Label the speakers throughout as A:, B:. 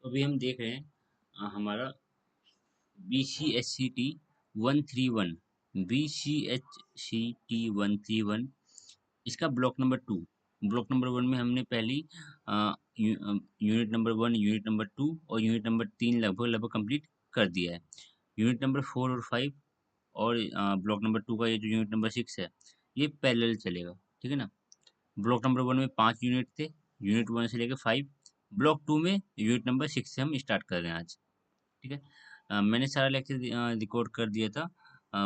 A: तो अभी हम देख रहे हैं हमारा BCHCT 131, BCHCT 131, इसका ब्लॉक नंबर 1 में हमने पहली यूनिट नंबर 1, यूनिट नंबर 2 और यूनिट नंबर 3 लगभग लगभग कंप्लीट कर दिया है। यूनिट नंबर 4 और 5 और ब्लॉक नंबर 2 का ये जो यूनिट नंबर 6 है, ये पैरेलल चलेगा। ठीक है ना। ब्लॉक नंबर 1 में 5 यूनिट थे, यूनिट 1 से लेकर 5। ब्लॉक 2 में यूनिट नंबर 6 से हम स्टार्ट कर रहे हैं आज। ठीक है। मैंने सारा लेक्चर रिकॉर्ड कर दिया था।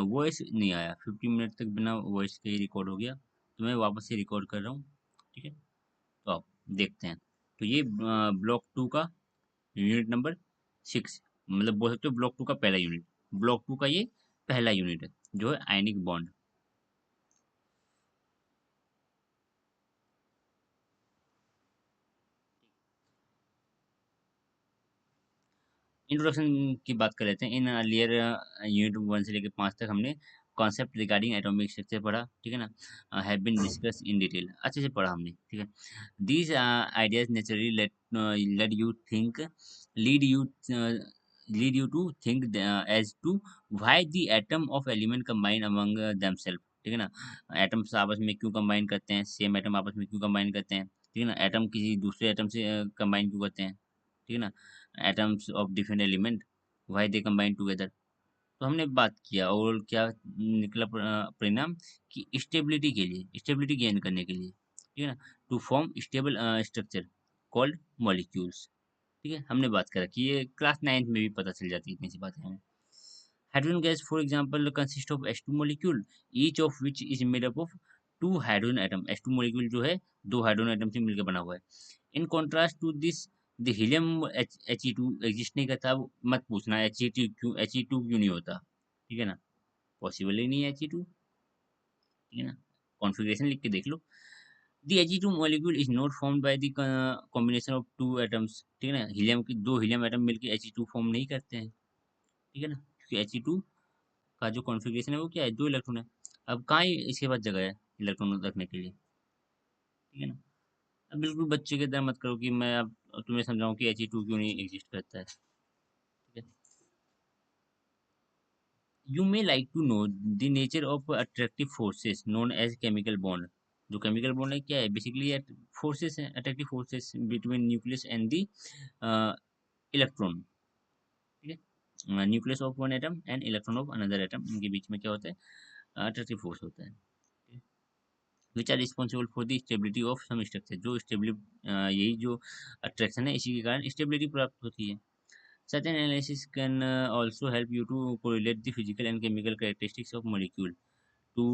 A: वॉइस नहीं आया, 50 मिनट तक बिना वॉइस के ही रिकॉर्ड हो गया, तो मैं वापस से रिकॉर्ड कर रहा हूँ। ठीक है। तो आप देखते हैं। तो ये ब्लॉक 2 का यूनिट नंबर 6, मतलब बोल सकते हो ब्लॉक 2 का पहला यूनिट। ब्लॉक 2 का ये पहला यूनिट है, जो है आयनिक बॉन्ड। इंट्रोडक्शन की बात कर लेते हैं। इन अर्लियर यूनिट 1 से लेकर 5 तक हमने कॉन्सेप्ट रिगार्डिंग एटॉमिक स्ट्रक्चर पढ़ा। ठीक है ना। Have been discuss in detail, अच्छे से पढ़ा हमने। ठीक है। These ideas naturally let you think, lead you lead you to think as to why the atom of element combine among themselves. ठीक है ना। एटम्स आपस में क्यों कंबाइन करते हैं, सेम एटम आपस में क्यों कंबाइन करते हैं। ठीक है ना। एटम किसी दूसरे एटम से कंबाइन क्यों करते हैं। ठीक है ना। Atoms of different element, why they combine together. तो हमने बात किया और क्या निकला परिणाम कि स्टेबिलिटी के लिए, स्टेबिलिटी गेन करने के लिए, ठीक है ना, to form stable structure called molecules. ठीक है। हमने बात करा कि ये क्लास 9th में भी पता चल जाती है, इतनी सी बातें हमें। Hydrogen gas for example consist of H2 molecule, each of which is made up of 2 hydrogen atom. H2 molecule जो है 2 हाइड्रोजन एटम से मिलकर बना हुआ है। In contrast to this the helium He2 exist नहीं करता। अब मत पूछना He2 क्यों नहीं होता। ठीक है ना। पॉसिबल ही नहीं है He2। ठीक है ना। कॉन्फ़िगरेशन लिख के देख लो। The He2 molecule is not formed by the combination of two atoms। ठीक है ना। हीलियम की 2 हीलियम एटम मिलके He2 फॉर्म नहीं करते हैं। ठीक है ना। क्योंकि He2 का जो कॉन्फ़िगरेशन है वो क्या है, 2 इलेक्ट्रॉन है। अब कहाँ ही इसके पास जगह है इलेक्ट्रॉन रखने के लिए। ठीक है ना। अब बिल्कुल बच्चे की तरह मत करो कि मैं अब तुम्हें समझाऊं कि He2 क्यों नहीं एग्जिस्ट करता है। ठीक है। You may like to know the nature of attractive forces known as chemical bond। जो केमिकल बॉन्ड है क्या है, बेसिकली फोर्सेस है, attractive forces between nucleus and the electron. ठीक है। Nucleus of one atom and electron of another atom, इनके बीच में क्या होता है, अट्रैक्टिव फोर्स होता है। Which are responsible for the stability of some structure. जो स्टेबिलिटी, यही जो अट्रैक्शन है, इसी के कारण स्टेबिलिटी प्राप्त होती है। Certain analysis can also help you to correlate the physical and chemical characteristics of molecule to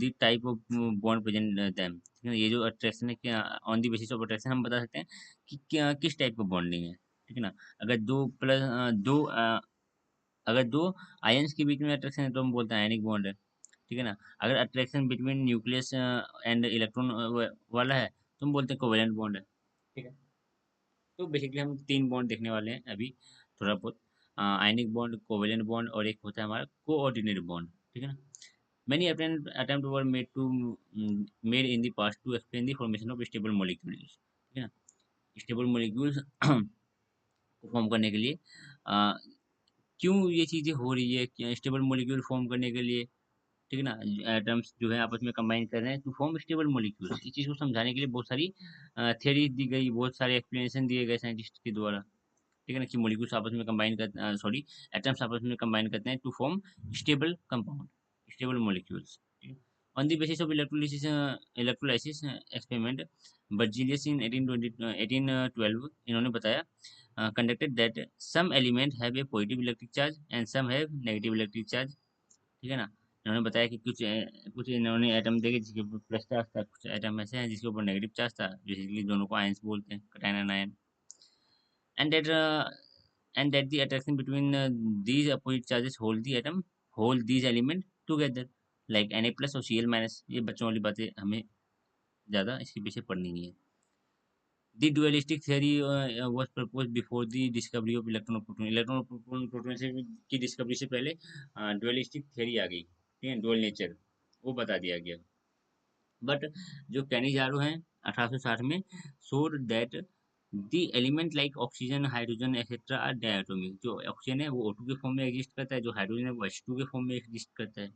A: the type of bond present them। ठीक है ना? ये जो अट्रैक्शन है, क्या on the basis of attraction हम बता सकते हैं कि क्या किस टाइप का बॉन्डिंग है। ठीक है ना। अगर अगर दो आयंस के बीच में अट्रैक्शन है तो हम बोलते हैं आयनिक बॉन्ड है। ठीक है ना। अगर attraction between nucleus and electron वाला है तो हम बोलते हैं कोवेलेंट बॉन्ड है। ठीक है। तो बेसिकली हम 3 बॉन्ड देखने वाले हैं अभी, थोड़ा बहुत। आयनिक बॉन्ड, कोवेलेंट बॉन्ड और एक होता है हमारा कोऑर्डिनेट बॉन्ड। ठीक है ना। Many attempt were made in the past to explain the formation of stable molecules। ठीक है ना। स्टेबल मोलिक्यूल्स को फॉर्म करने के लिए अ, क्यों ये चीज़ें हो रही है, स्टेबल मोलिक्यूल फॉर्म करने के लिए। ठीक है ना। एटम्स जो है आपस में कंबाइन कर रहे हैं टू फॉर्म स्टेबल मोलिक्यूल्स। इस चीज़ को समझाने के लिए बहुत सारी थियरी दी गई, बहुत सारे एक्सप्लेनेशन दिए गए साइंटिस्ट के द्वारा। ठीक है ना। कि मोलिक्यूल्स आपस में कंबाइन कर, सॉरी, एटम्स आपस में कंबाइन करते हैं to form stable compound, stable molecules. On the basis of electrolysis experiment, Berzelius in 1812 इन्होंने बताया, conducted that some element have a positive electric charge and some have negative electric charge. ठीक है ना। इन्होंने बताया कि कुछ इन्होंने एटम देखे जिसके ऊपर प्लस चार्ज था, कुछ एटम ऐसे हैं जिसके ऊपर नेगेटिव चार्ज था, बेसिकली दोनों को आयंस बोलते हैं, cation and ion. and that uh, and that the attraction between these opposite charges hold these element together like Na plus और Cl minus। ये बच्चों वाली बातें हमें ज़्यादा इसके पीछे पढ़नी नहीं है। The dualistic theory was proposed before the discovery of electron और proton। इलेक्ट्रॉन और प्रोटॉन से की डिस्कवरी से पहले डुअलिस्टिक थियरी आ गई। ठीक है, डुअल नेचर वो बता दिया गया। बट जो कैनिजारो हैं 1860 में showed that the element like oxygen, hydrogen etcetera are diatomic. जो ऑक्सीजन है वो O2 के फॉर्म में एग्जिस्ट करता है, जो हाइड्रोजन है वो H2 के फॉर्म में एग्जिस्ट करता है।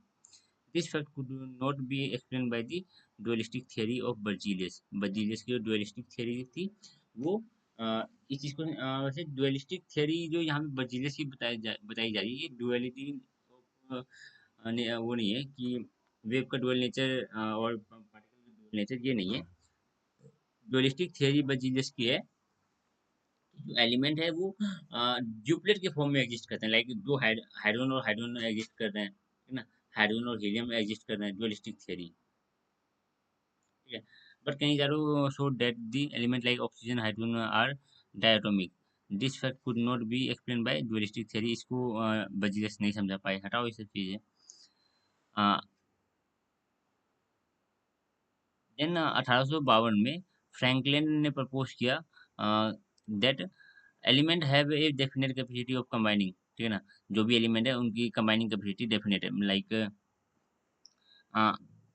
A: This fact could not be explain by the dualistic theory of Berzelius. Berzelius की जो डुअलिस्टिक थियरी थी वो इस चीज़ को वैसे डुअलिस्टिक थियरी जो यहाँ पे बर्जीलियस की बताई जा रही है, ये डुअलिटी वो नहीं है कि वेव का डुअल नेचर और पार्टिकल का डुअल नेचर, ये नहीं है। डुअलिस्टिक थियरी बर्जीलियस की है, जो एलिमेंट है वो ड्यूप्लेट के फॉर्म में एग्जिस्ट करते हैं, लाइक दो हाइड्रोजन और हाइड्रोजन एग्जिस्ट कर रहे हैं, है ना, हाइड्रोजन और हीलियम एग्जिस्ट कर रहे हैं, डुअलिस्टिक थियरी। ठीक है, बट कहीं जारो show that the element like oxygen, hydrogen are diatomic. This fact could not be explain by dualistic theory. इसको बजीरस नहीं समझा पाए, हटाओ ये सब चीजें। देन 1852 में फ्रैंकलिन ने प्रपोज किया that element have a definite capacity of combining. ठीक है ना, जो भी एलिमेंट है उनकी कंबाइनिंग कैपेसिटी डेफिनेट है, लाइक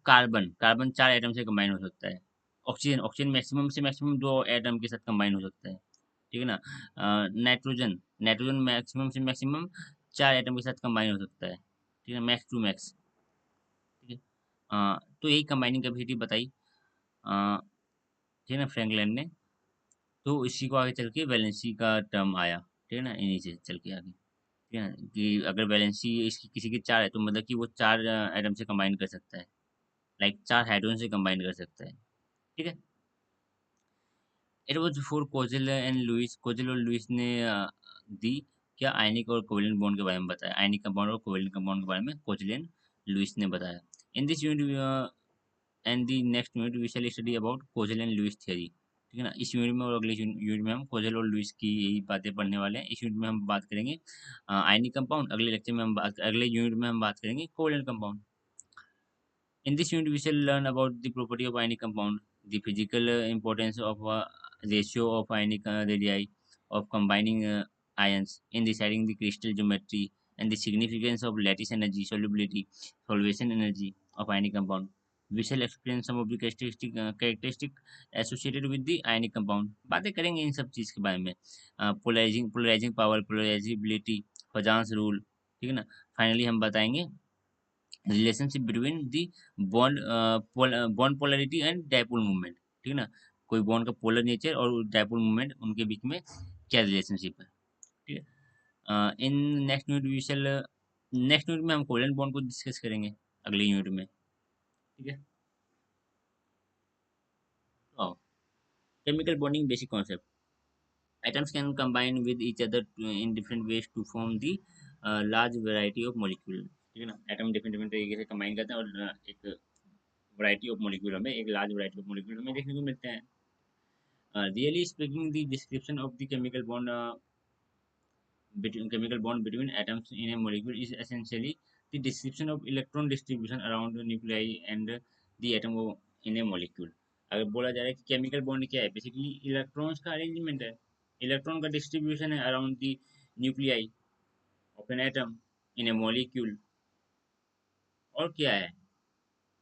A: कार्बन, कार्बन 4 एटम से कंबाइन हो सकता है। ऑक्सीजन, ऑक्सीजन मैक्सिमम से मैक्सिमम 2 एटम के साथ कंबाइन हो सकता है। ठीक है ना, नाइट्रोजन, नाइट्रोजन मैक्सिमम से मैक्सिमम 4 एटम के साथ कंबाइन हो सकता है। ठीक है, मैक्स टू मैक्स। ठीक है, तो यही कंबाइनिंग कैपेसिटी बताई, ठीक है ना, फ्रैंकलिन ने। तो इसी को आगे चल के वैलेंसी का टर्म आया। ठीक है ना, इन्हीं से चल के आगे। ठीक है ना, कि अगर वैलेंसी इसकी किसी की 4 है तो मतलब कि वो 4 एटम से कंबाइन कर सकता है, लाइक 4 हाइड्रोजन से कंबाइन कर सकता है। ठीक है। It was before Kossel and Lewis, Kossel और लुइस ने दी क्या आयनिक और कोवेलेंट बॉन्ड के बारे में बताया, आयनिक कंपाउंड और कोवेलेंट कंपाउंड के बारे में कोजेल एंड लुइस ने बताया। In this unit and the next unit we shall study about Kossel and Lewis theory. ठीक है ना, इस यूनिट में और अगले यूनिट में हम कोजेल और लुइस की यही बातें पढ़ने वाले हैं। इस यूनिट में हम बात करेंगे आयनिक कंपाउंड, अगले लेक्चर में हम बात, अगले यूनिट में हम बात करेंगे covalent compound. In this unit, we shall learn about the property of ionic compound, the physical importance of ratio of ionic radii of combining ions in deciding the crystal geometry, and the significance of lattice energy, solubility, solvation energy of ionic compound. We shall explain some of the characteristic associated with the ionic compound. बातें करेंगे इन सब चीज़ के बारे में, polarising power, polarisability, Fajans rule. ठीक है ना, finally हम बताएंगे relationship between the bond, bond polarity and dipole movement. ठीक है ना, कोई बॉन्ड का पोलर नेचर और डायपोल मूवमेंट उनके बीच में क्या रिलेशनशिप है। ठीक है, in next unit we shall, next unit में हम कोवेलेंट बॉन्ड को डिस्कस करेंगे, अगले यूनिट में। ठीक है, chemical bonding basic concept. Atoms can combine with each other in different ways to form the large variety of molecule। ठीक है ना, एटम डिफरेंट डिफरेंट तरीके से कंबाइन करते हैं और एक वैरायटी ऑफ मॉलिक्यूल हमें, एक लार्ज वैरायटी ऑफ मॉलिक्यूल हमें देखने को मिलते हैं। Really speaking the description of the chemical bond between chemical bond between atoms in a molecule is essentially the description of electron distribution around the nuclei and the atom in a molecule। अगर बोला जा रहा है कि chemical bond क्या है, basically electrons का arrangement है, इलेक्ट्रॉन का डिस्ट्रीब्यूशन है around the nuclei of an atom in A molecule. और क्या है,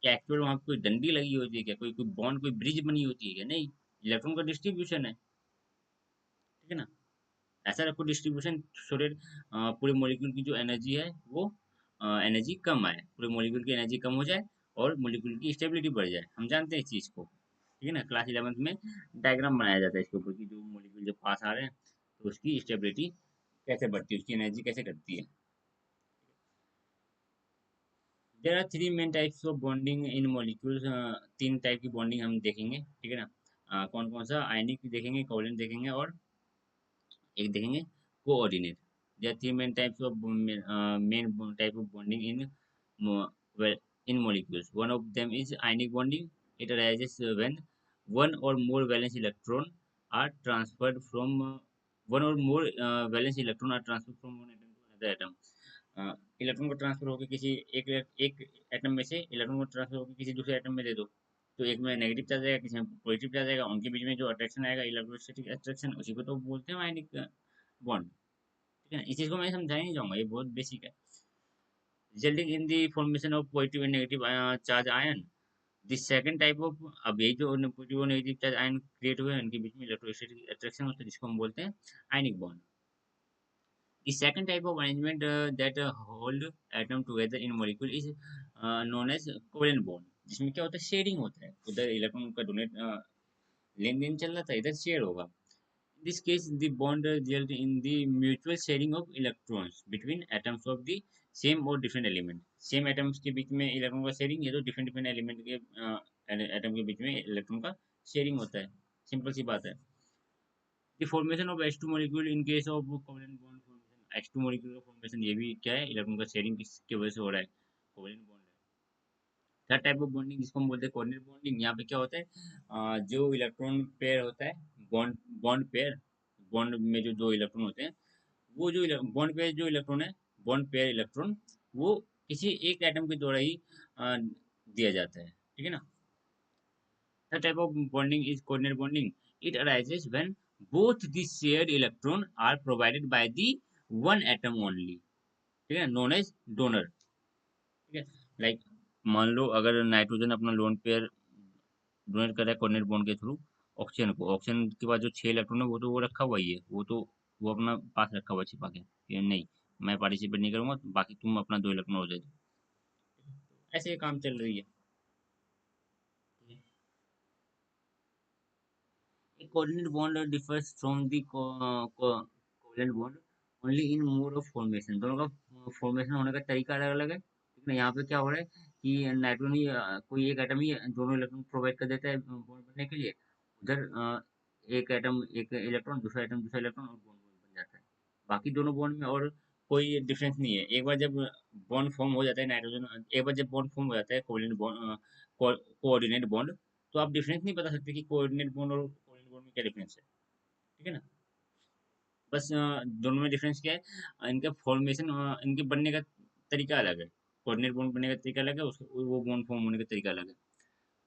A: क्या एक्चुअल वहाँ पे कोई डंडी लगी होती है क्या, कोई कोई बॉन्ड, कोई ब्रिज बनी होती है क्या, नहीं, इलेक्ट्रॉन का डिस्ट्रीब्यूशन है। ठीक है ना, ऐसा रखो डिस्ट्रीब्यूशन सो दैट पूरे मॉलिक्यूल की जो एनर्जी है वो एनर्जी कम आए, पूरे मॉलिक्यूल की एनर्जी कम हो जाए और मॉलिक्यूल की स्टेबिलिटी बढ़ जाए। हम जानते हैं इस चीज़ को। ठीक है ना, क्लास 11th में डायग्राम बनाया जाता है इसके ऊपर कि जो मॉलिक्यूल जब पास आ रहे हैं तो उसकी स्टेबिलिटी कैसे बढ़ती है, उसकी एनर्जी कैसे घटती है। There are 3 main types of bonding in molecules. 3 type की बॉन्डिंग हम देखेंगे। ठीक है ना, कौन कौन सा, आयनिक देखेंगे, कोवलेंट देखेंगे और एक देखेंगे coordinate. There are 3 main types of main type of bonding in in molecules. One of them is ionic bonding. It arises when one or more valence electron are transferred from one atom to another atom। Electron को transfer होकर किसी एक एक atom में से electron को transfer होकर किसी दूसरे एटम में दे दो, तो एक में नेगेटिव चार्ज आएगा, किसी में पॉजिटिव चार्ज आएगा, उनके बीच में जो अट्रैक्शन आएगा, इलेक्ट्रोस्टैटिक अट्रैक्शन, उसी को तो बोलते हैं आयनिक बॉन्ड। ठीक है ना, इस चीज को मैं समझाने नहीं जाऊंगा, ये बहुत बेसिक है। Resulting in the formation of positive and negative charge ion, the second type of, अब यही जो पॉजिटिव और नेगेटिव चार्ज आयन क्रिएट हुए हैं उनके बीच में इलेक्ट्रोस्टैटिक अट्रैक्शन होता है जिसको हम बोलते हैं ionic bond. The second type of arrangement that hold atom together in molecule is known as covalent bond, जिसमें क्या होता है शेयरिंग होता है, उधर इलेक्ट्रॉन का डोनेट लेन देन चल रहा था, इधर शेयर होगा। In this case the bond result in the mutual sharing of electrons between atoms of the same or different element। Same atoms के बीच में इलेक्ट्रॉन का शेयरिंग, ये तो डिफरेंट डिफरेंट एलिमेंट के एटम के बीच में इलेक्ट्रॉन का शेयरिंग होता है, सिंपल सी बात है। The formation of H2 molecule in case of covalent bond formation, H2 molecule का formation ये भी क्या है, इलेक्ट्रॉन का शेयरिंग किसकी वजह से हो रहा है, कोवेलेंट बॉन्ड है। थर्ड टाइप ऑफ बॉन्डिंग जिसको हम बोलते हैं कोऑर्डिनेट बॉन्डिंग, यहाँ पे क्या होता है जो इलेक्ट्रॉन पेयर होता है, बॉन्ड बॉन्ड पेयर, बॉन्ड में जो दो इलेक्ट्रॉन होते हैं, वो जो बॉन्ड पेयर जो इलेक्ट्रॉन है, बॉन्ड पेयर इलेक्ट्रॉन, वो किसी एक एटम के द्वारा ही दिया जाता है, ठीक है ना। The type of bonding is coordinate bonding. It arises when both the shared electron are provided by the one atom only. ठीक है, known as donor। ठीक है, लाइक मान लो अगर नाइट्रोजन अपना लोन पेयर डोनेट कर रहा है कोऑर्डिनेट बॉन्ड के थ्रू ऑक्सीजन को, ऑक्सीजन के बाद जो 6 इलेक्ट्रॉन है वो तो वो रखा हुआ ही है, वो तो वो अपना पास रखा हुआ है छिपा के, ये नहीं मैं पार्टिसिपेट नहीं करूंगा, बाकी तुम अपना 2 इलेक्ट्रॉन हो जाए, ऐसे ये काम चल रही है। A coordinate bond differs from the covalent bond only in mode of formation। दोनों का फॉर्मेशन होने का तरीका अलग अलग है, ठीक है। यहाँ पे क्या हो रहा है कि नाइट्रोजन ही कोई एक एटम ही दोनों इलेक्ट्रॉन प्रोवाइड कर देता है बॉन्ड बनने के लिए, उधर एक एटम एक इलेक्ट्रॉन, दूसरा एटम दूसरा इलेक्ट्रॉन और बॉन्ड बन जाता है। बाकी दोनों बॉन्ड में और कोई डिफरेंस नहीं है। एक बार जब बॉन्ड फॉर्म हो जाता है नाइट्रोजन, एक बार जब बॉन्ड फॉर्म हो जाता है कोवैलेंट बॉन्ड, कोऑर्डिनेट बॉन्ड, तो आप डिफरेंस नहीं बता सकते कि कोऑर्डिनेट बॉन्ड और कोवैलेंट बॉन्ड में क्या डिफरेंस है, ठीक है ना। बस दोनों में डिफरेंस क्या है, इनका फॉर्मेशन, इनके बनने का तरीका अलग है। कोऑर्डिनेट बॉन्ड बनने का तरीका अलग है, उसका वो बॉन्ड फॉर्म होने का तरीका अलग है।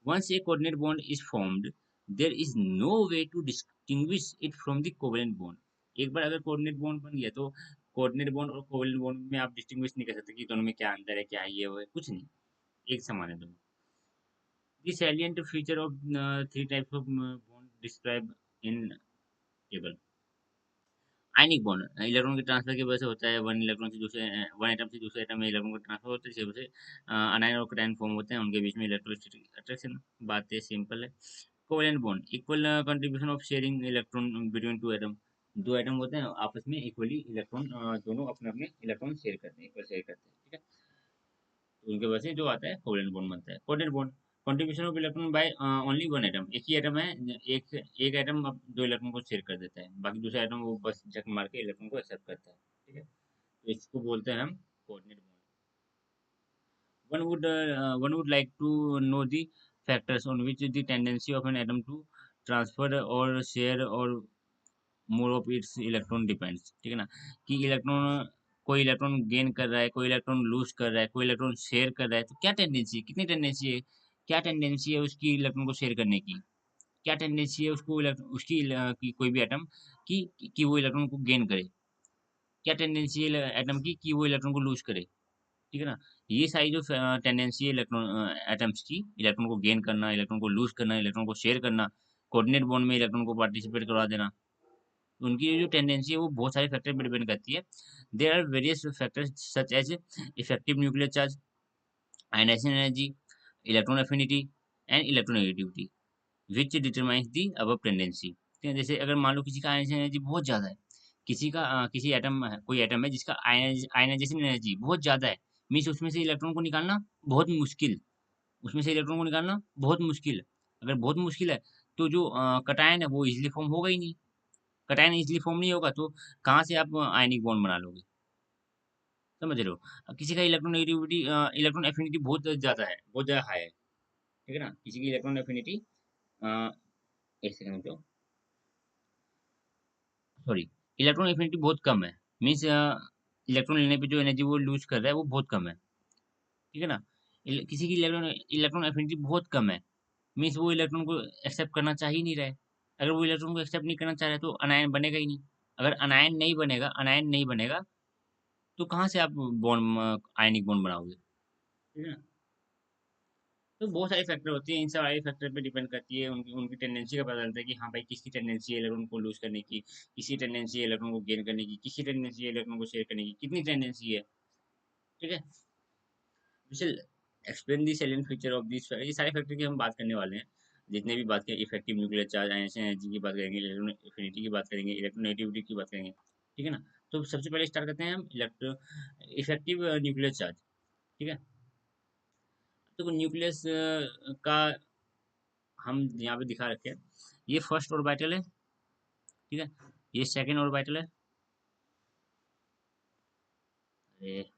A: Once a coordinate bond is formed there is no way to distinguish it from the covalent bond. एक बार अगर कोऑर्डिनेट बॉन्ड बन गया तो कोऑर्डिनेट बॉन्ड और कोवैलेंट बॉन्ड में आप डिस्टिंग्विश नहीं कर सकते कि दोनों में क्या अंतर है, क्या है, ये वो है, कुछ नहीं, एक समान है दोनों। The salient feature of three types of bond described in table। Ionic bond electron के ट्रांसफर की वजह से होता है, वन इलेक्ट्रॉन से दूसरे वन एटम से दूसरे एटम में इलेक्ट्रॉन का ट्रांसफर होता है, जिसकी वजह से अनायन और कैटायन फॉर्म होते हैं, उनके बीच में इलेक्ट्रोस्टैटिक अट्रैक्शन। बातें सिंपल है। Covalent bond equal contribution of sharing electron between two atom, दो एटम होते हैं आपस में इक्वली इलेक्ट्रॉन, दोनों अपने अपने इलेक्ट्रॉन शेयर करते हैं, इक्वल शेयर करते हैं, ठीक है। तो उनके वजह से जो आता है कोवैलेंट बॉन्ड बनता है। Coordinate bond contribution of electron by only one atom, एक ही एटम है, एक एक एटम अब दो इलेक्ट्रॉन को शेयर कर देता है, बाकी दूसरा एटम वो बस जक मार के इलेक्ट्रॉन को एक्सेप्ट करता है, ठीक है। तो इसको बोलते हैं हम coordinate bond. One would like to know the factors on which the tendency of an atom to transfer or share or more of its electron depends। ठीक है ना, कि इलेक्ट्रॉन, कोई इलेक्ट्रॉन गेन कर रहा है, कोई इलेक्ट्रॉन लूज कर रहा है, कोई इलेक्ट्रॉन शेयर कर रहा है, तो क्या टेंडेंसी है, कितनी टेंडेंसी है, क्या टेंडेंसी है उसकी इलेक्ट्रॉन को शेयर करने की, क्या टेंडेंसी है उसको उसकी की कोई भी एटम कि वो इलेक्ट्रॉन को गेन करे, क्या टेंडेंसी है एटम की कि वो इलेक्ट्रॉन को लूज करे, ठीक है ना। ये सारी जो टेंडेंसी है इलेक्ट्रॉन एटम्स की, इलेक्ट्रॉन को गेन करना, इलेक्ट्रॉन को लूज करना, इलेक्ट्रॉन को शेयर करना, कोऑर्डिनेट बॉन्ड में इलेक्ट्रॉन को पार्टिसिपेट करवा देना, उनकी जो टेंडेंसी है वो बहुत सारे फैक्टर पर डिपेंड करती है। There are various factors such as effective nuclear charge, ionisation energy, electron affinity and electronegativity which determines the above tendency. ठीक है, जैसे अगर मान लो किसी का आयनाइजेशन एनर्जी बहुत ज़्यादा है, किसी का किसी एटम है, कोई एटम है जिसका आयनाइजेशन एनर्जी बहुत ज़्यादा है, मीन्स उसमें से इलेक्ट्रॉन को निकालना बहुत मुश्किल, उसमें से इलेक्ट्रॉन को निकालना बहुत मुश्किल। अगर बहुत मुश्किल है तो जो कटायन है वो इजीली फॉर्म होगा ही नहीं, कटायन इजीली फॉर्म नहीं होगा तो कहाँ से आप आयनिक बॉन्ड बना लोगे, समझ रहे हो। किसी का इलेक्ट्रॉन नेगेटिविटी, इलेक्ट्रॉन एफिनिटी बहुत ज़्यादा है, बहुत ज़्यादा हाई है, ठीक है ना, किसी की इलेक्ट्रॉन एफिनिटी, एक सेकंड तो, सॉरी, इलेक्ट्रॉन एफिनिटी बहुत कम है, मीन्स इलेक्ट्रॉन लेने पे जो एनर्जी वो लूज कर रहा है वो बहुत कम है, ठीक है ना। किसी की इलेक्ट्रॉन इलेक्ट्रॉन एफिनिटी बहुत कम है, मीन्स वो इलेक्ट्रॉन को एक्सेप्ट करना चाह ही नहीं रहा है। अगर वो इलेक्ट्रॉन को एक्सेप्ट नहीं करना चाह रहा है तो अनायन बनेगा ही नहीं। अगर अनायन नहीं बनेगा, अनायन नहीं बनेगा तो कहाँ से आप बॉन्ड, आयनिक बॉन्ड बनाओगे, ठीक है ना। तो बहुत सारे फैक्टर होते हैं, इन सारे फैक्टर पे डिपेंड करती है, उनकी उनकी टेंडेंसी का पता चलता है कि हाँ भाई किसकी टेंडेंसी है इलेक्ट्रॉन को लूज करने की, किसी टेंडेंसी है इलेक्ट्रॉन को गेन करने की, किसी टेंडेंसी है इलेक्ट्रॉन को शेयर करने की, कितनी टेंडेंसी है। ठीक है, will explain the salient feature of this, ये सारे फैक्टर की हम बात करने वाले हैं। जितने भी बात करें, effective nuclear charge, ion energy की बात करेंगे, इलेक्ट्रॉन एफिनिटी की बात करेंगे, इलेक्ट्रोनेगेटिविटी की बात करेंगे। ठीक है ना। तो सबसे पहले स्टार्ट करते हैं हम इलेक्ट्रो इफेक्टिव न्यूक्लियर चार्ज। ठीक है, तो न्यूक्लियस का हम यहाँ पे दिखा रखे हैं, ये फर्स्ट ऑर्बिटल है। ठीक है, ये सेकंड ऑर्बिटल है। अरे,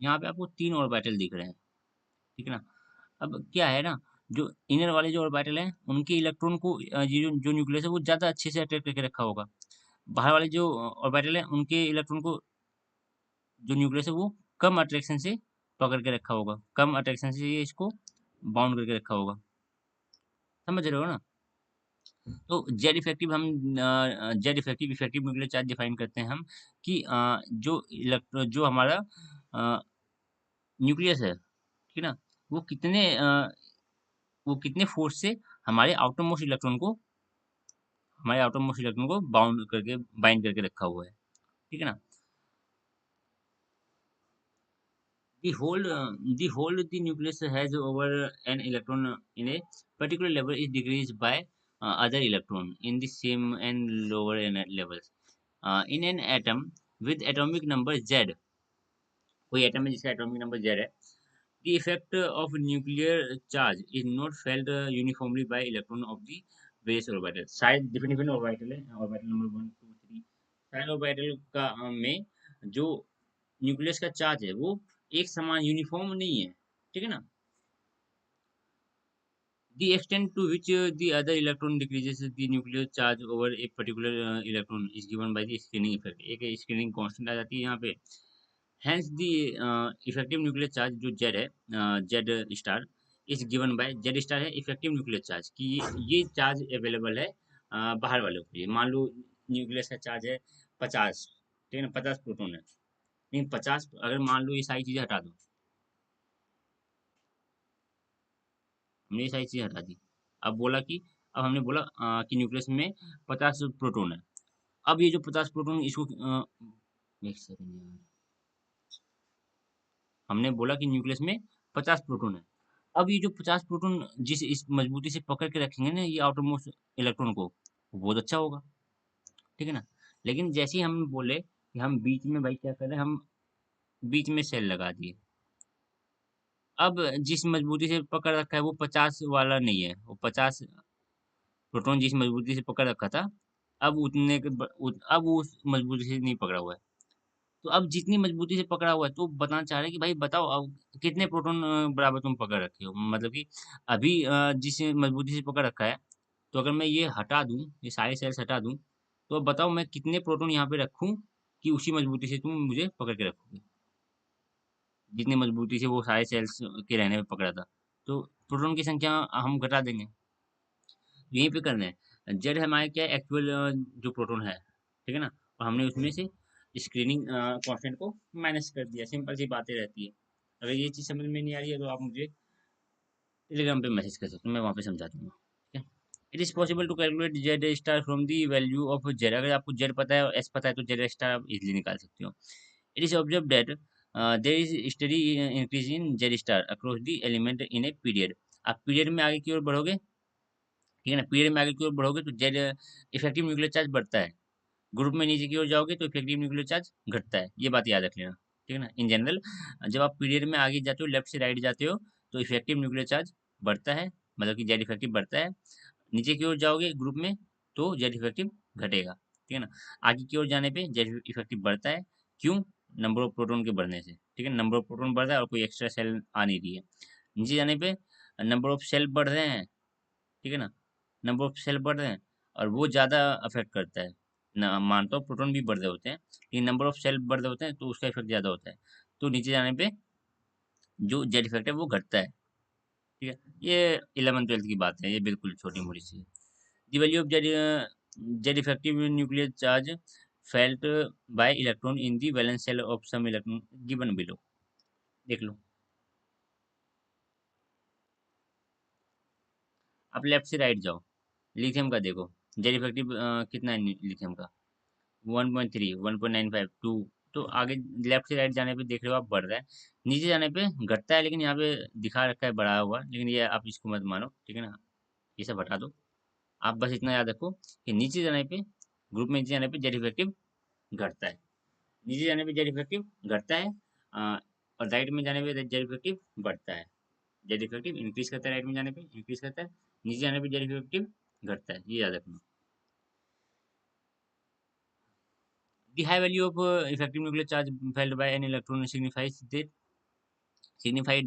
A: यहाँ पे आपको तीन ऑर्बिटल दिख रहे हैं। ठीक है ना। अब क्या है ना, जो इनर वाले जो ऑर्बिटल हैं उनके इलेक्ट्रॉन को ये जो न्यूक्लियस है वो ज्यादा अच्छे से अट्रैक्ट करके रखा होगा। बाहर वाले जो ऑर्बिटल हैं उनके इलेक्ट्रॉन को जो न्यूक्लियस है वो कम अट्रैक्शन से पकड़ के रखा होगा, कम अट्रैक्शन से ये इसको बाउंड करके रखा होगा। समझ रहे हो ना। तो जेड इफेक्टिव हम Z effective effective nuclear charge define करते हैं हम कि जो इलेक्ट्रो जो हमारा न्यूक्लियस है, ठीक है ना, वो कितने वो कितने फोर्स से हमारे आउटरमोस्ट इलेक्ट्रॉन को बाउंड करके बाइंड करके रखा हुआ है। ठीक है ना। The nucleus has over an electron in a particular level is decreased by other electron in the same and lower levels. In an atom with atomic number Z, कोई एटम है जिसका एटॉमिक नंबर Z है, the effect of nuclear charge is not felt uniformly by electron of the various orbital. शायद different different orbital है, orbital number 1 2 3, शायद orbital का में जो न्यूक्लियस का चार्ज है वो एक समान यूनिफॉर्म नहीं है। ठीक है ना। The extent to which the other electron decreases the nuclear charge over a particular electron is given by the screening effect. एक स्क्रीनिंग कांस्टेंट आ जाती है यहाँ पे। Hence the effective nuclear charge जो Z है, Z star is given by Z star है effective nuclear charge की, ये चार्ज अवेलेबल है बाहर वालों के लिए। मान लो न्यूक्लियस का चार्ज है 50, ठीक है ना, 50 प्रोटॉन है, लेकिन 50 अगर मान लो ये सारी चीजें हटा दो, हमने ये सारी चीजें हटा दी। अब बोला कि अब हमने बोला कि न्यूक्लियस में 50 प्रोटॉन है। अब ये जो 50 प्रोटॉन इसको एक सेकंड यार, हमने बोला कि न्यूक्लियस में 50 प्रोटॉन है। अब ये जो 50 प्रोटॉन जिस इस मजबूती से पकड़ के रखेंगे ना ये आउटर मोस्ट इलेक्ट्रॉन को, वो बहुत अच्छा होगा। ठीक है ना। लेकिन जैसे ही हम बोले कि हम बीच में भाई क्या कर रहे हैं, हम बीच में सेल लगा दिए। अब जिस मजबूती से पकड़ रखा है वो 50 वाला नहीं है, वो 50 प्रोटॉन जिस मजबूती से पकड़ रखा था, अब अब वो उस मजबूती से नहीं पकड़ा हुआ है। तो अब जितनी मजबूती से पकड़ा हुआ है तो बताना चाह रहे हैं कि भाई बताओ अब कितने प्रोटॉन बराबर तुम पकड़ रखे हो, मतलब कि अभी जिस मजबूती से पकड़ रखा है, तो अगर मैं ये हटा दूं, ये सारे सेल्स हटा दूं, तो अब बताओ मैं कितने प्रोटॉन यहाँ पे रखूं कि उसी मजबूती से तुम मुझे पकड़ के रखोगे, जितनी मजबूती से वो सारे सेल्स के रहने में पकड़ा था। तो प्रोटॉन की संख्या हम घटा देंगे। यहीं पे करना है, जेड हमारे क्या एक्चुअल जो प्रोटॉन है, ठीक है ना, और हमने उसमें से स्क्रीनिंग कांस्टेंट को माइनस कर दिया। सिंपल सी बातें रहती है। अगर ये चीज़ समझ में नहीं आ रही है तो आप मुझे टेलीग्राम पे मैसेज कर सकते हो, मैं वहाँ पे समझा दूंगा। ठीक है। It is possible to calculate Z star from the value of Z. अगर आपको जेड पता है और एस पता है तो जेड स्टार आप इजिली निकाल सकते हो। It is observe that there is steady increase in Z star across the element in a period. आप पीरियड में आगे की ओर बढ़ोगे, ठीक है ना, पीरियड में आगे की ओर बढ़ोगे तो जेड इफेक्टिव न्यूक्लियर चार्ज बढ़ता है। ग्रुप में नीचे की ओर जाओगे तो इफेक्टिव न्यूक्लियर चार्ज घटता है। ये बात याद रख लेना। ठीक है ना। इन जनरल जब आप पीरियड में आगे जाते हो, लेफ्ट से राइट जाते हो, तो इफेक्टिव न्यूक्लियर चार्ज बढ़ता है, मतलब कि जेड इफेक्टिव बढ़ता है। नीचे की ओर जाओगे ग्रुप में तो जेड इफेक्टिव घटेगा। ठीक है ना। आगे की ओर जाने पे जेड इफेक्टिव बढ़ता है। क्यों? नंबर ऑफ प्रोटॉन के बढ़ने से। ठीक है, नंबर ऑफ प्रोटॉन बढ़ रहा है और कोई एक्स्ट्रा सेल आ नहीं रही है। नीचे जाने पे नंबर ऑफ सेल बढ़ रहे हैं, ठीक है ना, नंबर ऑफ सेल बढ़ रहे हैं और वो ज़्यादा अफेक्ट करता है ना। मानता हूँ प्रोटॉन भी बढ़ रहे होते हैं, लेकिन नंबर ऑफ सेल बढ़ रहे होते हैं तो उसका इफेक्ट ज़्यादा होता है। तो नीचे जाने पे जो जेड इफेक्ट है वो घटता है। ठीक है, ये 11th 12th की बात है, ये बिल्कुल छोटी मोटी सी है। The value of Z effective nuclear charge felt by electron in the valence shell of some electron given below. देख लो, आप लेफ्ट से राइट जाओ, लिथियम का देखो, जेड इफेक्टिव कितना है लिथियम का, 1.3, 1.95, 2। तो आगे लेफ्ट से राइट जाने पे देख रहे हो आप बढ़ रहा है, नीचे जाने पे घटता है, लेकिन यहाँ पे दिखा रखा है बढ़ा हुआ, लेकिन ये आप इसको मत मानो, ठीक है ना, ये सब हटा दो। आप बस इतना याद रखो कि नीचे जाने पे, ग्रुप में नीचे जाने पे जेड इफेक्टिव घटता है, नीचे जाने पे जेड इफेक्टिव घटता है, और राइट में जाने पे जेड इफेक्टिव बढ़ता है। जेड इफेक्टिव इंक्रीज करता है, राइट में जाने पे इंक्रीज करता है, नीचे जाने पे जेड इफेक्टिव घटता है, ये याद रखना। The high value of effective nuclear charge felt by an electron signified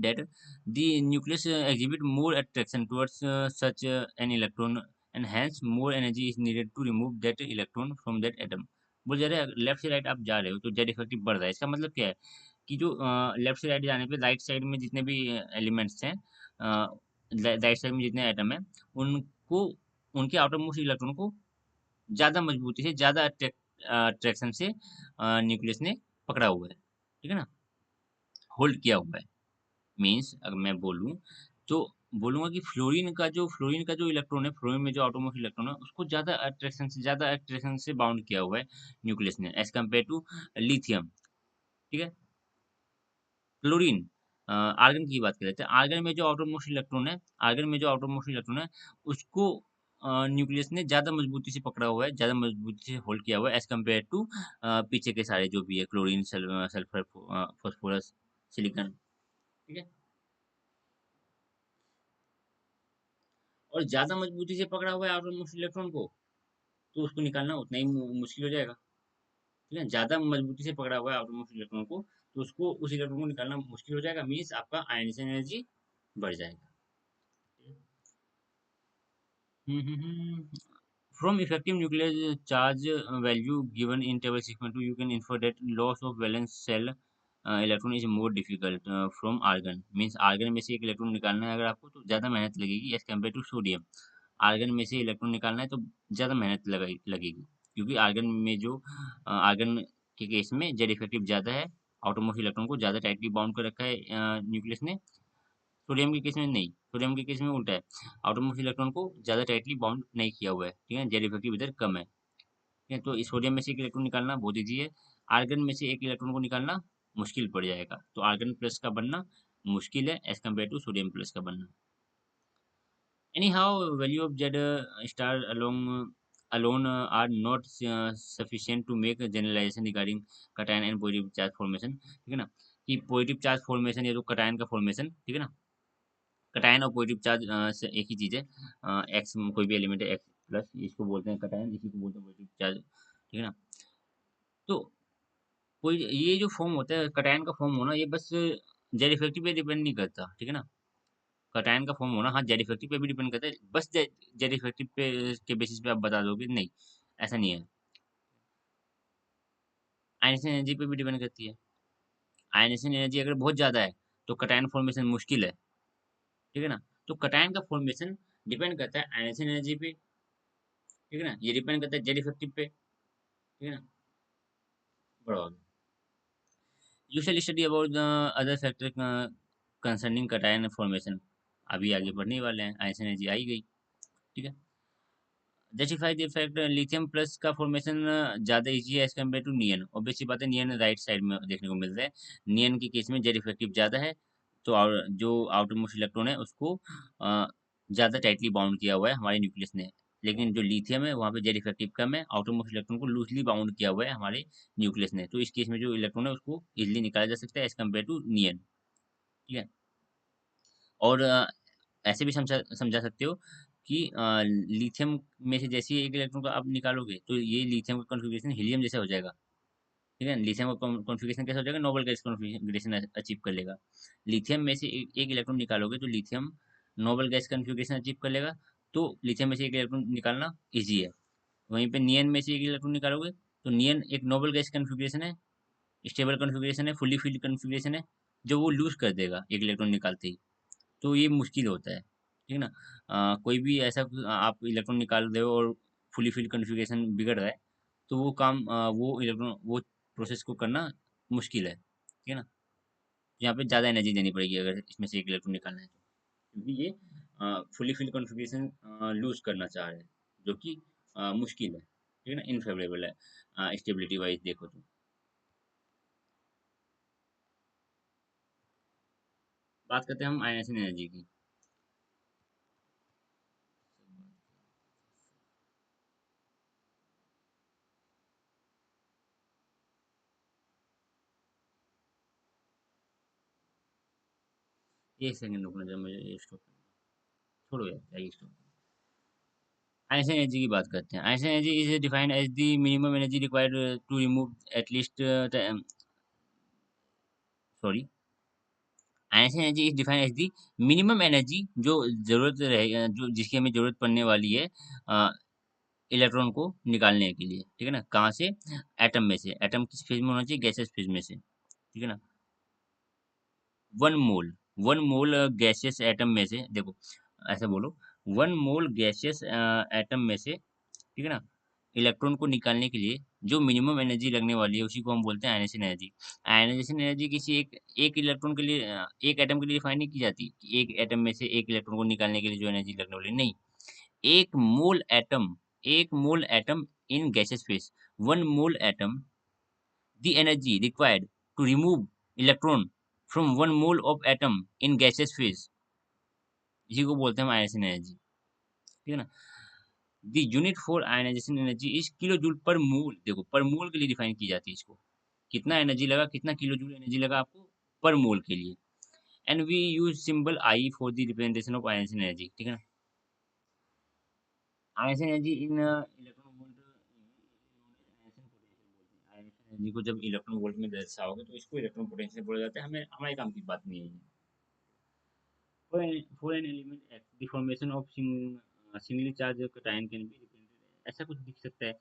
A: that the nucleus exhibit more attraction towards such an electron, and hence more energy is needed to remove that electron from that atom। बोल जा रहे हैं left से right आप जा रहे हो तो जेड इफेक्टिव बढ़ रहा है, इसका मतलब क्या है कि जो लेफ्ट से राइट जाने पे राइट साइड में जितने भी एलिमेंट्स हैं, राइट साइड में जितने एटम हैं, उनको, उनके आउटर मोस्ट इलेक्ट्रॉन को ज़्यादा मजबूती से, ज़्यादा अट्रैक्शन से न्यूक्लियस ने पकड़ा हुआ है, ठीक है ना, होल्ड किया हुआ है। मीन्स अगर मैं बोलूँ तो बोलूँगा कि फ्लोरीन का जो इलेक्ट्रॉन है, फ्लोरीन में जो आउटरमोस्ट इलेक्ट्रॉन है, उसको ज़्यादा अट्रैक्शन से बाउंड किया हुआ है न्यूक्लियस ने, एज कम्पेयर टू लिथियम। ठीक है, क्लोरीन, आर्गन की बात कर रहे थे, आर्गन में जो आउटरमोस्ट इलेक्ट्रॉन है, आर्गन में जो आउटरमोस्ट इलेक्ट्रॉन है, उसको न्यूक्लियस ने ज़्यादा मजबूती से पकड़ा हुआ है, ज़्यादा मजबूती से होल्ड किया हुआ है, एज कम्पेयर टू पीछे के सारे जो भी है, क्लोरीन, सल्फर, फॉस्फोरस, सिलिकॉन। ठीक है, और ज़्यादा मजबूती से पकड़ा हुआ है आउटरमोस्ट इलेक्ट्रॉन को, तो उसको निकालना उतना ही मुश्किल हो जाएगा। ठीक है, ज़्यादा मजबूती से पकड़ा हुआ है आउटरमोस्ट इलेक्ट्रॉन को, तो उसको, उस इलेक्ट्रॉन को निकालना मुश्किल हो जाएगा, मीन्स आपका आयनिशन एनर्जी बढ़ जाएगा। From effective nuclear charge value given in table 6.2, you can infer that loss of valence shell electron is more difficult from argon। Means argon में से एक इलेक्ट्रॉन निकालना है अगर आपको, तो ज़्यादा मेहनत लगेगी as compare to sodium. Argon में से इलेक्ट्रॉन निकालना है तो ज़्यादा मेहनत लगेगी, क्योंकि आर्गन में जो आर्गन के केस में जेड इफेक्टिव ज़्यादा है, आउटरमोस्ट इलेक्ट्रॉन को ज़्यादा टाइटली बाउंड कर रखा है न्यूक्लियस ने। सोडियम के केस में नहीं, सोडियम के केस में उल्टा है, आउटरमोस्ट इलेक्ट्रॉन को ज़्यादा टाइटली बाउंड नहीं किया हुआ है, ठीक है, जेड इफेक्टिव इधर कम है। ठीक है, तो इस सोडियम में से एक इलेक्ट्रॉन निकालना बहुत ईजी है, आर्गन में से एक इलेक्ट्रॉन को निकालना मुश्किल पड़ जाएगा, तो आर्गन प्लस का बनना मुश्किल है as compare to sodium plus का बनना। Anyhow, value of Z star alone are not sufficient to make a generalization regarding cation and positive charge formation। ठीक है ना, कि पॉजिटिव चार्ज फॉर्मेशन या जो कटायन का फॉर्मेशन, ठीक है ना, कटायन और पॉजिटिव चार्ज से एक ही चीज़ है, एक्स कोई भी एलिमेंट है एक्स प्लस, इसको बोलते हैं कटायन, इसी को बोलते हैं पॉजिटिव चार्ज। ठीक है ना, तो कोई ये जो फॉर्म होता है कटायन का फॉर्म होना, ये बस जेड इफेक्टिव पे डिपेंड नहीं करता, ठीक है ना, कटायन का फॉर्म होना हाँ जेड इफेक्टिव पे भी डिपेंड करता है, बस जेड इफेक्टिव पे के बेसिस पे आप बता दोगे नहीं, ऐसा नहीं है, आयनेशन एनर्जी पे भी डिपेंड करती है। आयनेशन एनर्जी अगर बहुत ज़्यादा है तो कटायन फॉर्मेशन मुश्किल है, ठीक है ना, तो कटायन का फॉर्मेशन डिपेंड करता है आयनेशन एनर्जी पे, ठीक है ना, ये डिपेंड करता है जेड इफेक्टिव पे, ठीक है ना, बराबर। You shall study about the other factor concerning cation formation, अभी आगे बढ़ने वाले हैं, आयनेशन एनर्जी आई गई। ठीक है, justify the fact lithium plus का फॉर्मेशन ज़्यादा इजी है as compare to neon, obvious सी बात है, नियन राइट साइड में देखने को मिल रहा है, नियन के केस में जेड इफेक्टिव ज़्यादा है, तो जो आउटर मोस्ट इलेक्ट्रॉन है उसको ज़्यादा टाइटली बाउंड किया हुआ है हमारे न्यूक्लियस ने, लेकिन जो लिथियम है वहाँ पे जेड इफेक्टिव कम है, आउटर मोस्ट इलेक्ट्रॉन को लूजली बाउंड किया हुआ है हमारे न्यूक्लियस ने, तो इस केस में जो इलेक्ट्रॉन है उसको इजिली निकाला जा सकता है एज कम्पेयर टू नियन। ठीक है, और ऐसे भी समझा समझा सकते हो कि लिथियम में से जैसे ही एक इलेक्ट्रॉन को आप निकालोगे तो ये लिथियम का कॉन्फ़िगरेशन हीलियम जैसा हो जाएगा। ठीक है, लिथियम का कॉन्फ़िगरेशन कैसा हो जाएगा, नोबल गैस कॉन्फ़िगरेशन अचीव कर लेगा। लिथियम में से एक इलेक्ट्रॉन निकालोगे तो lithium noble gas configuration achieve कर लेगा, तो लिथियम में से एक इलेक्ट्रॉन निकालना ईजी है। वहीं पे नियन में से एक इलेक्ट्रॉन निकालोगे तो नियन एक नोबल गैस कॉन्फ़िगरेशन है, स्टेबल कॉन्फ़िगरेशन है, फुली फिल्ड कॉन्फ़िगरेशन है, जो वो लूज़ कर देगा एक इलेक्ट्रॉन निकालते ही। तो ये मुश्किल होता है, ठीक है ना? कोई भी ऐसा आप इलेक्ट्रॉन निकाल रहे हो और फुली फिल्ड कॉन्फ़िगरेशन बिगड़ रहा है, तो वो काम वो इलेक्ट्रॉन वो प्रोसेस को करना मुश्किल है, ठीक है ना? यहाँ पे ज़्यादा एनर्जी देनी पड़ेगी अगर इसमें से एक इलेक्ट्रॉन निकालना है तो, क्योंकि ये फुली फिल्ड कॉन्फ़िगरेशन लूज़ करना चाह रहे हैं, जो कि मुश्किल है, ठीक है ना? इनफेवरेबल है स्टेबिलिटी वाइज़ देखो तो। बात करते हैं हम आयनाइजेशन एनर्जी की। एक सेकंड रुकना जरा, मुझे ये स्टॉप करना है। छोड़ो यार, क्या ये स्टॉप। आइंस्टाइन एनर्जी की बात करते हैं। Einstein energy is defined as the minimum energy required to remove at least sorry, Einstein energy is defined as the minimum energy जो जरूरत रहेगा, जो जिसकी हमें जरूरत पड़ने वाली है इलेक्ट्रॉन को निकालने के लिए, ठीक है ना? कहाँ से? एटम में से। एटम किस फेज में होना चाहिए? गैसेस फेज में से, ठीक है ना? 1 मोल, 1 मोल गैसियस एटम में से, देखो ऐसा बोलो, 1 मोल गैसियस एटम में से, ठीक है ना, इलेक्ट्रॉन को निकालने के लिए जो मिनिमम एनर्जी लगने वाली है उसी को हम बोलते हैं आयनाइजेशन एनर्जी। आयनाइजेशन एनर्जी किसी एक एक इलेक्ट्रॉन के लिए एक एटम के लिए डिफाइन नहीं की जाती कि एक एटम में से एक इलेक्ट्रॉन को निकालने के लिए जो एनर्जी लगने वाली, नहीं। एक मोल एटम, एक मोल atom in gases phase, 1 mole atom, the energy required to remove electron from 1 mole of atom in gaseous phase, इसी को बोलते हैं हम आयनाइजेशन एनर्जी, ठीक है ना? The unit for ionisation energy is kilo joule per mole, देखो पर मोल के लिए डिफाइन की जाती है इसको, कितना एनर्जी लगा, कितना किलो जूल एनर्जी लगा आपको पर मोल के लिए। And we use symbol I for the representation of ionisation energy, ठीक है ना? Ionisation energy in electron volt ionisation potential बोलते हैं। आयनाइजेशन एनर्जी को जब इलेक्ट्रॉन वोल्ट में दर्शाओगे तो इसको इलेक्ट्रॉन पोटेंशियल बोला जाता है। हमें हमारे काम की बात नहीं है ये। For an element X, the formation of singly charged cation can be represented, ऐसा कुछ दिख सकता है।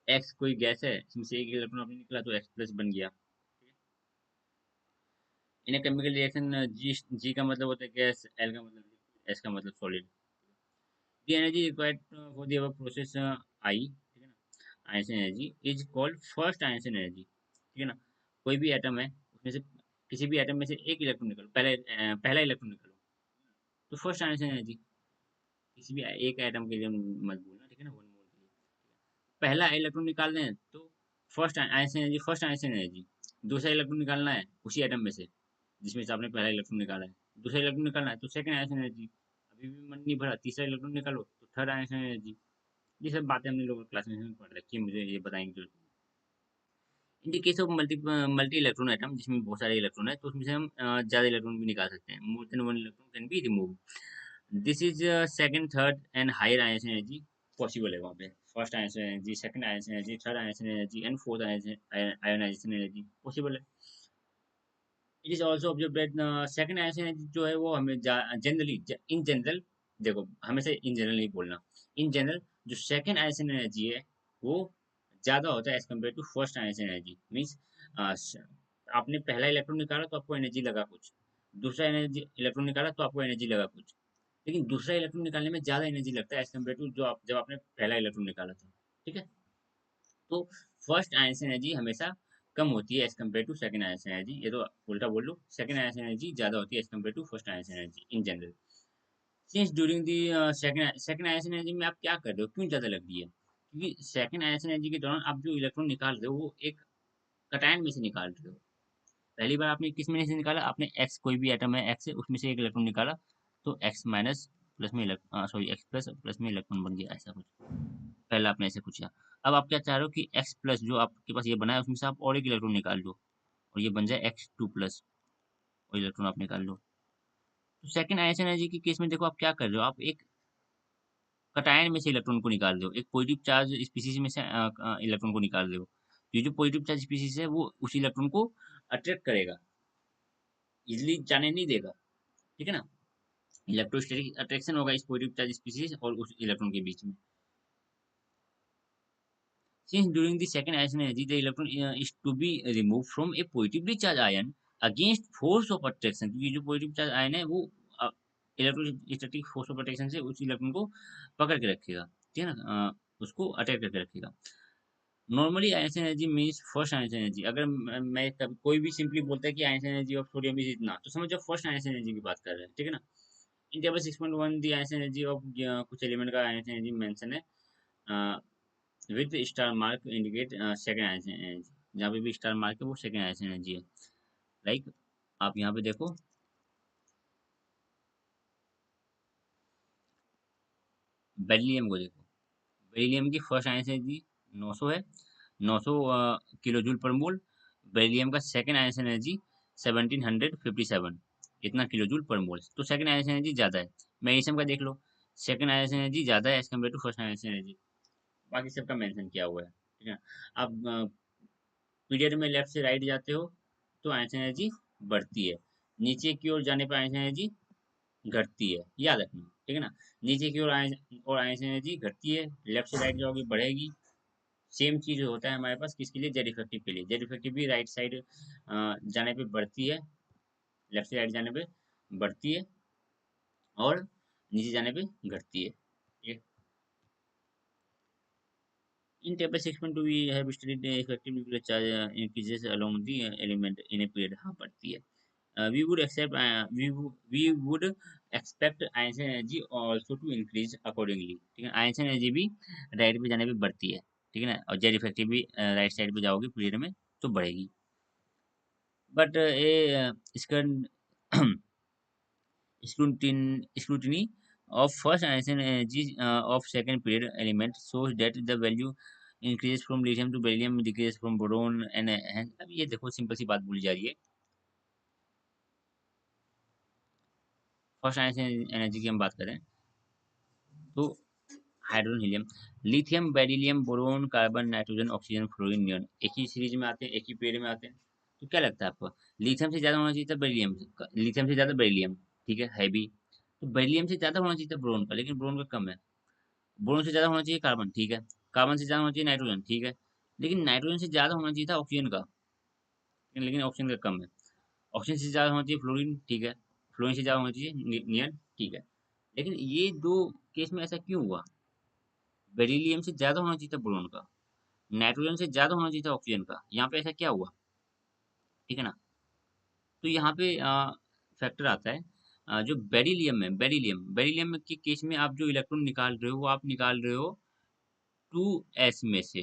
A: X कोई गैस है, इसमें से एक इलेक्ट्रॉन आपने निकला तो X प्लस बन गया। इन केमिकल रिएक्शन G का मतलब होता है गैस, L का मतलब लिक्विड, S का मतलब solid. The energy required for the above process I, ठीक है ना, ionisation energy is called first ionisation energy, ठीक है ना? कोई भी एटम है, उसमें से किसी भी एटम में से एक इलेक्ट्रॉन निकालो, पहला इलेक्ट्रॉन निकालो, तो फर्स्ट आयंसन एनर्जी। किसी भी एक एटम के लिए मत बोलना, ठीक है ना? 1 मोल के लिए पहला इलेक्ट्रॉन निकालना है तो first ionisation energy, first ionisation energy. दूसरा इलेक्ट्रॉन निकालना है उसी एटम में से जिसमें से आपने पहला इलेक्ट्रॉन निकाला है, दूसरा इलेक्ट्रॉन निकालना है तो सेकंड आयंसन एनर्जी। अभी भी मन नहीं भरा, तीसरा इलेक्ट्रॉन निकालो तो थर्ड आयंसन एनर्जी। ये सब बातें हमने लोग क्लास में पढ़ रखी है, मुझे ये बताएंगे जरूरत नहीं। In the case of multi electron atom, जिसमें बहुत सारे इलेक्ट्रॉन है, तो उसमें से हम ज्यादा इलेक्ट्रॉन भी निकाल सकते हैं। More than one electron can be remove. This is second, third and higher ionisation energy possible है वहाँ पे। First ionisation energy, second ionisation energy, third ionisation energy and fourth ionisation energy possible है। It is also observe that second ionisation energy जो है वो हमें generally, in general, देखो हमेशा इन जनरल नहीं बोलना, इन जनरल जो सेकंड आयंसन एनर्जी है वो ज्यादा होता है as compare to first ionisation energy. Means आपने पहला इलेक्ट्रॉन निकाला तो आपको एनर्जी लगा कुछ, दूसरा एनर्जी इलेक्ट्रॉन निकाला तो आपको एनर्जी लगा कुछ, लेकिन दूसरा इलेक्ट्रॉन निकालने में ज्यादा एनर्जी लगता है एज कम्पेयर टू जो आप जब आपने पहला इलेक्ट्रॉन निकाला था, ठीक है? तो फर्स्ट आयंस एनर्जी हमेशा कम होती है as compare to second ions energy. ये तो उल्टा बोल लो, सेकंड आयंस एनर्जी ज्यादा होती है as compare to first ions energy in general. Since during the second ions energy में आप क्या कर रहे हो, क्यों ज्यादा लग रही है? क्योंकि सेकंड आयंस एनर्जी के दौरान आप जो इलेक्ट्रॉन निकाल रहे हो वो एक कटायन में से निकाल रहे हो। पहली बार आपने किस में से निकाला, आपने एक्स, कोई भी एटम है एक्स है, उसमें से एक इलेक्ट्रॉन निकाला तो एक्स माइनस प्लस में सॉरी एक्स प्लस प्लस में इलेक्ट्रॉन बन गया, ऐसा कुछ। पहला आपने ऐसे पूछा। अब आप क्या चाह रहे हो कि एक्स प्लस जो आपके पास ये बना है उसमें से आप और एक इलेक्ट्रॉन निकाल लो और ये बन जाए X2 प्लस, और इलेक्ट्रॉन आप निकाल लो। तो सेकंड आयंस एनर्जी के केस में देखो आप क्या कर रहे हो, आप एक कटायन में से इलेक्ट्रॉन को निकाल रहे हो, एक पॉजिटिव चार्ज स्पीसीज में से इलेक्ट्रॉन को निकाल रहे हो। ये जो पॉजिटिव चार्ज स्पीसीज है वो उस इलेक्ट्रॉन को अट्रैक्ट करेगा, इजिली जाने नहीं देगा, ठीक है ना? इलेक्ट्रोस्टैटिक अट्रैक्शन होगा इस पॉजिटिव चार्ज स्पीसीज और उस इलेक्ट्रॉन के बीच में। Since during the second ion energy, the electron is to be removed from a positively charged ion against force of attraction, क्योंकि जो पॉजिटिव चार्ज आयन है वो इलेक्ट्रोस्टैटिक फोर्स ऑफ अट्रैक्शन से उस इलेक्ट्रॉन को पकड़ के रखेगा, ठीक है ना, उसको अटैक करके रखेगा। Normally ion energy means first ion energy. अगर मैं कोई भी सिंपली बोलता है कि ion energy of sodium is इतना, तो समझो फर्स्ट आयन एनर्जी की बात कर रहे हैं, ठीक है ना। इन table 6.1 the ion energy of कुछ एलिमेंट का आयन एनर्जी मेंशन है with star mark indicate second ion energy. जहाँ पे भी स्टार मार्क है वो सेकंड आयन एनर्जी है। लाइक आप यहाँ पे देखो बेरिलियम को देखो, बेरिलियम की फर्स्ट आयन एनर्जी 900 है, 900 किलो जूल पर मोल। बेरिलियम का सेकंड आयन एनर्जी 1757, इतना किलो जूल पर मोल, तो सेकंड आयन एनर्जी ज़्यादा है। मैग्नीशियम का देख लो, सेकंड आयन एनर्जी ज़्यादा है as compare to first ion energy. बाकी सबका मेंशन किया हुआ है, ठीक है। आप पीरियड में लेफ्ट से राइट जाते हो तो आयन एनर्जी बढ़ती है, नीचे की ओर जाने पर आयन एनर्जी घटती है, याद रखना, ठीक है ना। नीचे की ओर आयन एनर्जी घटती है, लेफ्ट से राइट जाओगे बढ़ेगी। सेम चीज होता है हमारे पास किसके लिए, जेड इफेक्टिव के लिए। जेड इफेक्टिव भी राइट साइड जाने पे बढ़ती है, लेफ्ट से राइट जाने पे बढ़ती है, और नीचे जाने पे घटती है, ठीक है। In table 6.2 we have studied the effective nuclear charge increases along the element in a period, हाँ बढ़ती है। We would expect ion energy also to increase accordingly, ठीक है। ion energy भी राइट पे जाने पे बढ़ती है, ठीक है ना, और जेड इफेक्टिव भी राइट साइड पे जाओगे पीरियड में तो बढ़ेगी। बट ए इसका scrutiny of first ion energy of second period element shows that the value increases from lithium to beryllium, decreases from boron and अब ये देखो सिंपल सी बात बोली जा रही है। फर्स्ट आयन एनर्जी की हम बात करें तो hydrogen helium, lithium beryllium boron carbon nitrogen oxygen fluorine neon एक ही सीरीज में आते हैं, एक ही पेड़ में आते हैं। तो क्या लगता है आपको, लिथियम से ज्यादा होना चाहिए था बेरिलियम, लिथियम से ज्यादा बेरिलियम, ठीक है भी। तो बेरिलियम से ज्यादा होना चाहिए था बोरोन का, लेकिन बोरोन का कम है। बोरोन से ज्यादा होना चाहिए कार्बन, ठीक है। कार्बन से ज्यादा होना चाहिए नाइट्रोजन, ठीक है। लेकिन नाइट्रोजन से ज्यादा होना चाहिए था ऑक्सीजन का, लेकिन ऑक्सीजन का कम है। ऑक्सीजन से ज्यादा होना चाहिए फ्लोरीन, ठीक है। फ्लोरीन से ज्यादा होना चाहिए नियन, ठीक है। लेकिन ये दो केस में ऐसा क्यों हुआ, बेरिलियम से ज्यादा होना चाहिए था बोरोन का, नाइट्रोजन से ज्यादा होना चाहिए था ऑक्सीजन का, यहाँ पे ऐसा क्या हुआ, ठीक है ना। तो यहाँ पे फैक्टर आता है जो बेरिलियम है, बेरिलियम बेरिलियम के केस में आप जो इलेक्ट्रॉन निकाल रहे हो वो आप निकाल रहे हो 2s में से।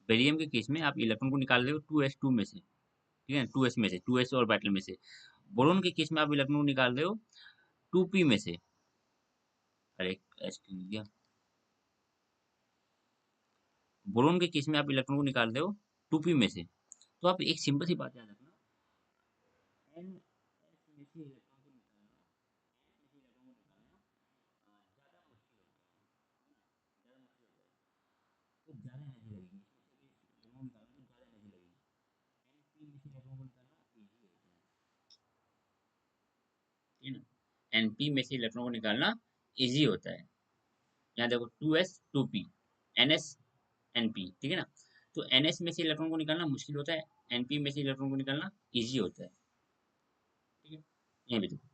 A: बेरिलियम के केस में आप इलेक्ट्रॉन को निकाल रहे हो 2s2 में से, ठीक है, 2s में से, 2s और बैटल में से। बोरोन के केस में आप इलेक्ट्रॉन को निकाल रहे हो 2p में से। अरे एस क्यों लिख दिया, बोरोन के केस में आप इलेक्ट्रॉन को निकाल रहे हो 2p में से। तो आप एक सिंपल सी बात याद रखना, n s में से इलेक्ट्रॉन को निकालना, s में से इलेक्ट्रॉन को निकालना ज़्यादा मुश्किल होता है, ज़्यादा मुश्किल होता है, तो ज़्यादा एनर्जी लगेगी, इसमें से इलेक्ट्रॉन निकालना तो ज़्यादा एनर्जी लगेगी। n p में से इलेक्ट्रॉन को निकालना ईजी होता है, ठीक है ना। n p में से इलेक्ट्रॉन को निकालना ईजी होता है। यहाँ देखो 2s 2p, ns np, ठीक है ना। तो ns में से इलेक्ट्रॉन को निकालना मुश्किल होता है, np में से इलेक्ट्रॉन को निकालना ईजी होता है, ठीक है। ये भी देखो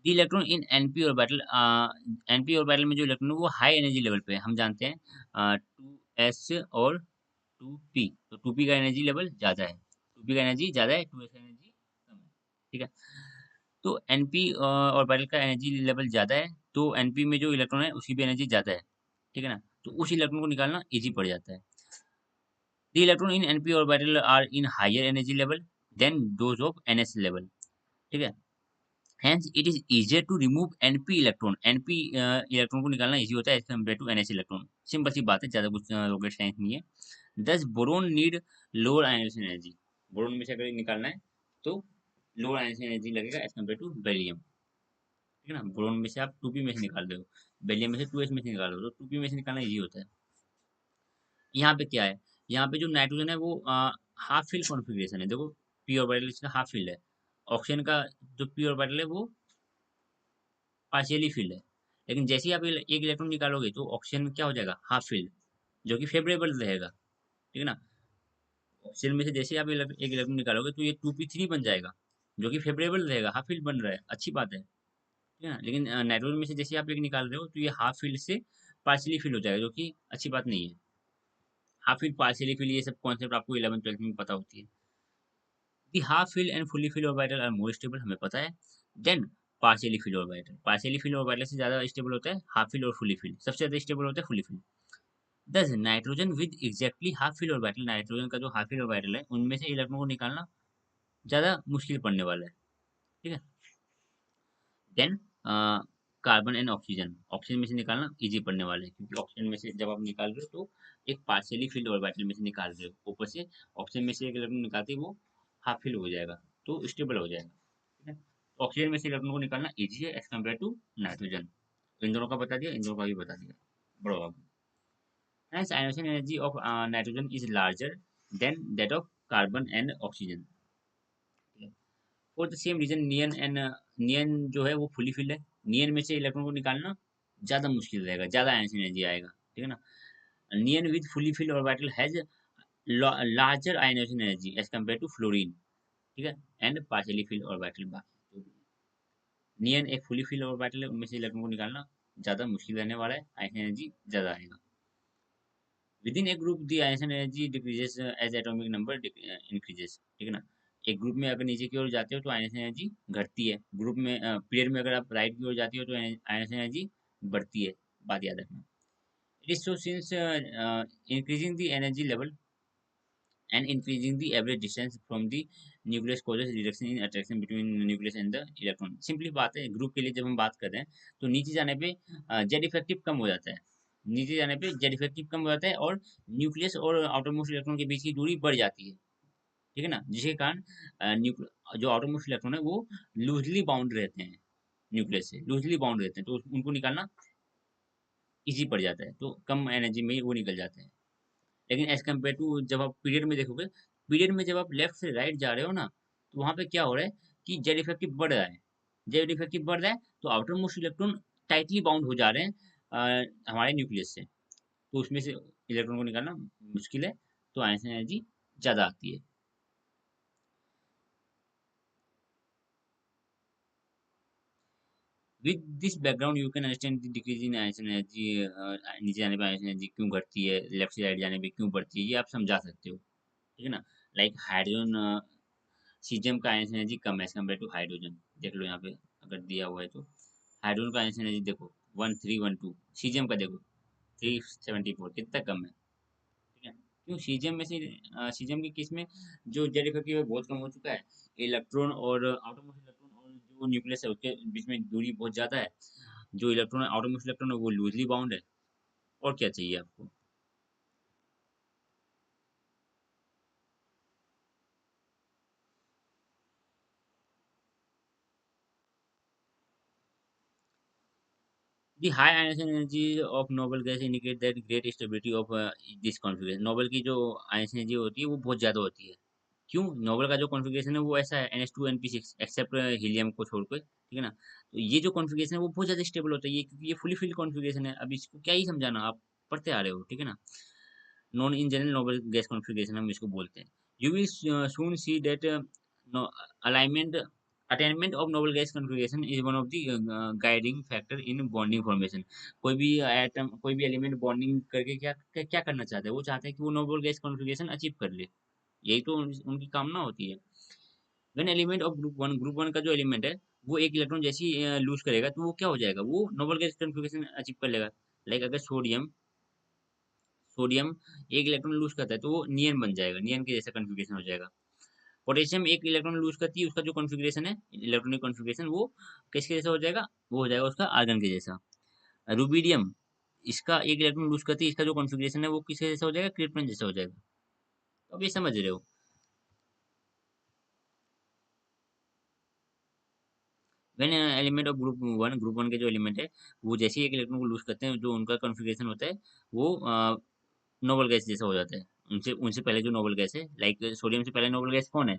A: the electron in np orbital, np orbital में जो इलेक्ट्रॉन है वो हाई एनर्जी लेवल पे है, हम जानते हैं 2s और 2p, तो 2p का एनर्जी लेवल ज़्यादा है, 2p का एनर्जी ज़्यादा है, 2s का एनर्जी कम है, ठीक है। तो एनपी ऑर्बिटल का एनर्जी लेवल ज़्यादा है, तो एनपी में जो इलेक्ट्रॉन है उसकी भी एनर्जी ज़्यादा है, ठीक है ना। तो उस इलेक्ट्रॉन को निकालना ईजी पड़ जाता है। The electron in np orbital are in higher energy level than those of ns level, ठीक है। Hence, it is easier to remove NP electron, NP electron को निकालना इजी होता है as compare to NH electron. Simple सी बात है, ज्यादा कुछ रॉकेट साइंस नहीं है। Thus boron need lower ionic energy, boron में से अगर निकालना है तो लोअर आयनिक एनर्जी लगेगा एज कम्पेयर टू बेरिलियम, ठीक है ना। बोरोन में से आप 2p में से निकाल रहे हो, बेरिलियम में से 2s में से निकाल रहे हो, तो 2p में से निकालना इजी होता है। यहाँ पे क्या है, यहाँ पे जो नाइट्रोजन है वो हाफ फिल कॉन्फ़िगरेशन है, देखो पी ऑर्बिटल इसका हाफ फिल है। ऑक्सीजन का जो पी ऑर्बिटल है वो पार्शियली फिल्ड है, लेकिन जैसे ही आप एक इलेक्ट्रॉन निकालोगे तो ऑक्सीजन में क्या हो जाएगा, हाफ फील्ड, जो कि फेवरेबल रहेगा, ठीक है ना। ऑक्सीजन में से जैसे ही आप एक इलेक्ट्रॉन निकालोगे तो ये 2p3 बन जाएगा, जो कि फेवरेबल रहेगा, हाफ फील्ड बन रहा है, अच्छी बात है, ठीक है ना। लेकिन नाइट्रोजन में से जैसे आप एक निकाल रहे हो तो ये हाफ फील्ड से पार्शियली फील हो जाएगा, जो कि अच्छी बात नहीं है। हाफ फील्ड, पार्शियली फील, ये सब कॉन्सेप्ट आपको 11 12 में पता होती है। The half filled and fully filled orbital are more stable, हमें पता है, then partially filled orbital. Partially filled orbital से ज्यादा स्टेबल होता है हाफ फील्ड और फुली फील्ड, सबसे ज्यादा स्टेबल होता है fully filled. Thus nitrogen with exactly half filled orbital, nitrogen का जो हाफ फील्ड ऑर्बिटल है उनमें से इलेक्ट्रॉन को निकालना ज्यादा मुश्किल पड़ने वाला है, ठीक है। Then carbon and oxygen, oxygen में से निकालना इजी पड़ने वाला है, क्योंकि ऑक्सीजन में से जब आप निकाल रहे हो तो एक पार्शियली फिल्ड ऑर्बिटल में से निकाल रहे हो, ऊपर से ऑक्सीजन में से एक इलेक्ट्रॉन निकालते ही वो हाफ फिल हो जाएगा, तो स्टेबल हो जाएगा, ठीक है। ऑक्सीजन में से इलेक्ट्रॉन को निकालना इजी है एज कम्पेयर टू नाइट्रोजन। तो इन दोनों का बता दिया, इन दोनों का भी बता दिया, बढ़ो आगे। Hence, ionization energy of nitrogen is larger than that of carbon and oxygen. For the same reason neon and neon जो है वो फुली फिल्ड है, नियन में से इलेक्ट्रॉन को निकालना ज्यादा मुश्किल रहेगा, ज्यादा आयंस एनर्जी आएगा, ठीक है ना। Neon with fully filled orbital has larger ionisation energy as compare to fluorine, ठीक है, एंड पार्शियली फिल्ड ऑर्बिटल। बाकी नियन एक फुली फिल्ड ऑर्बिटल है, उनमें से इलेक्ट्रॉन को निकालना ज्यादा मुश्किल रहने वाला है, आयंस एनर्जी ज्यादा आएगा। Within a group the ions energy decreases as atomic number increases, ठीक है ना। एक ग्रुप में अगर नीचे की ओर जाते हो तो आयंस एनर्जी घटती है, ग्रुप में पीरियड में अगर आप राइट की ओर जाती हो तो आयंस एनर्जी बढ़ती है, बात याद रखना। It is so since increasing the energy level and increasing the average distance from the nucleus causes reduction in attraction between nucleus and the electron। Simply बात है, ग्रुप के लिए जब हम बात कर रहे हैं तो नीचे जाने पे जेड इफेक्टिव कम हो जाता है, नीचे जाने पे जेड इफेक्टिव कम हो जाता है और न्यूक्लियस और आउटरमोस्ट इलेक्ट्रॉन के बीच की दूरी बढ़ जाती है, ठीक है ना, जिसके कारण जो आउटरमोस्ट इलेक्ट्रॉन है वो लूजली बाउंड रहते हैं, न्यूक्लियस से लूजली बाउंड रहते हैं, तो उनको निकालना इजी पड़ जाता है, तो कम एनर्जी में ही वो निकल जाते हैं। लेकिन एज कम्पेयर टू जब आप पीरियड में देखोगे, पीरियड में जब आप लेफ्ट से राइट जा रहे हो ना, तो वहां पे क्या हो रहा है कि जेड इफेक्टिव बढ़ रहा है, जेड इफेक्टिव बढ़ रहा है तो outer most electron tightly bound हो जा रहे हैं हमारे न्यूक्लियस से, तो उसमें से इलेक्ट्रॉन को निकालना मुश्किल है, तो आयंस एनर्जी ज्यादा आती है। With this background you can understand the decrease in ions energy, नीचे जाने पे आयंस एनर्जी क्यों घटती है, लेफ्ट से राइट जाने पे क्यों बढ़ती है, ये आप समझा सकते हो, ठीक है ना। लाइक हाइड्रोजन, सीजियम का आयंस एनर्जी कम है एज कम्पेयर टू हाइड्रोजन, देख लो यहाँ पे अगर दिया हुआ है तो हाइड्रोजन का आयंस एनर्जी देखो 1312, सीजियम का देखो 374, कितना कम है, ठीक है। क्यों, सीजियम में से सीजियम के केस में जो जेड इफेक्टिव है बहुत कम हो चुका है, इलेक्ट्रॉन और आउटरमोस्ट इलेक्ट्रॉन और जो न्यूक्लियस है उसके बीच में दूरी बहुत ज्यादा है, जो इलेक्ट्रॉन आउटरमोस्ट इलेक्ट्रॉन है वो लूजली बाउंड है, और क्या चाहिए आपको। The high ionization energy of noble gas indicate that great stability of this configuration। Noble की जो आयनिक एनर्जी होती है वो बहुत ज्यादा होती है, क्यों, नोबल का जो कॉन्फ़िगरेशन है वो ऐसा है NH2 NP6 एक्सेप्ट हीलियम को छोड़कर, ठीक है ना। तो ये जो कॉन्फ़िगरेशन है वो बहुत ज्यादा स्टेबल होता है, ये क्योंकि ये फुली फिल्ड कॉन्फ़िगरेशन है, अब इसको क्या ही समझाना, आप पढ़ते आ रहे हो, ठीक है ना। Non in general noble gas configuration हम इसको बोलते हैं। You will soon see that alignment attainment of noble gas configuration is one of the guiding factor in bonding formation. कोई भी एटम, कोई भी एलिमेंट बॉन्डिंग करके क्या क्या क्या करना चाहता है, वो चाहता है कि वो नोबल गैस कॉन्फ़िगरेशन अचीव कर ले, यही तो उनकी कामना होती है। When element of group one का जो एलिमेंट है वो एक इलेक्ट्रॉन जैसी लूज करेगा तो वो क्या हो जाएगा, वो नोबल गैस कॉन्फ़िगरेशन अचीव कर लेगा। लाइक अगर सोडियम सोडियम एक इलेक्ट्रॉन लूज करता है तो वो नियन बन जाएगा, नियन के जैसा कॉन्फ़िगरेशन हो जाएगा। पोटेशियम एक इलेक्ट्रॉन लूज करती है, उसका जो कॉन्फ़िगरेशन है इलेक्ट्रॉनिक कॉन्फ़िगरेशन वो किसके जैसा हो जाएगा, वो हो जाएगा उसका आर्गन के जैसा। रुबीडियम, इसका एक इलेक्ट्रॉन लूज करती है, इसका जो कॉन्फ़िगरेशन है वो किसके जैसा हो जाएगा, क्रिप्टन जैसा हो जाएगा। तो अब ये समझ रहे हो। When element of group one के जो एलिमेंट है वो जैसे ही एक इलेक्ट्रॉन को लूज करते हैं, जो उनका कॉन्फ़िगरेशन होता है वो नोबल गैस जैसा हो जाता है, उनसे उनसे पहले जो नोबल गैस है, लाइक सोडियम से पहले नोबल गैस कौन है,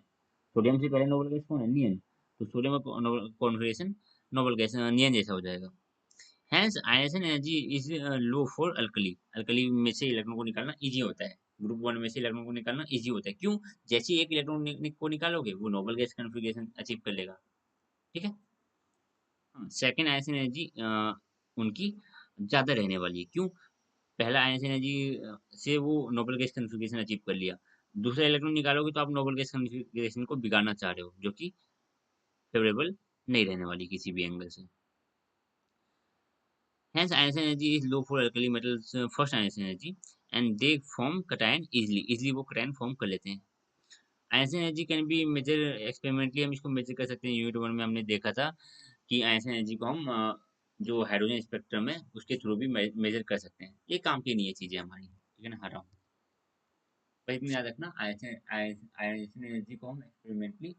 A: सोडियम से पहले नोबल गैस कौन है, नियन। तो सोडियम का कॉन्फ़िगरेशन नोबल गैस नियन जैसा हो जाएगा। Hence ionization energy is low for alkali. Alkali में से इलेक्ट्रॉन को निकालना इजी होता है, ग्रुप वन में से इलेक्ट्रॉन को निकालना इजी होता है। क्यों? जैसे ही एक इलेक्ट्रॉन को निकालोगे वो नोबल गैस कॉन्फ़िगरेशन अचीव कर लेगा। ठीक है। सेकेंड आयनिक एनर्जी उनकी ज्यादा रहने वाली है। क्यों? पहला आयनिक एनर्जी से वो नोबल गैस कॉन्फ़िगरेशन अचीव कर लिया, दूसरा इलेक्ट्रॉन निकालोगे तो आप नोबल गैस कॉन्फ़िगरेशन को बिगाड़ना चाह रहे हो, जो कि फेवरेबल नहीं रहने वाली किसी भी एंगल से। Hence, ionization energy is low for alkali metals, first ionization energy, and they form cation easily. Easily वो cation form कर लेते हैं। ionization energy can be measure experimentally, हम इसको मेजर कर सकते हैं। यूनिट वन में हमने देखा था कि ionization energy को हम जो हाइड्रोजन स्पेक्ट्रम है उसके थ्रू भी मेजर कर सकते हैं। ये काम की नहीं है चीजें हमारी, ठीक है ना, हरा। पर इतना याद रखना, ionization energy को हम एक्सपेरिमेंटली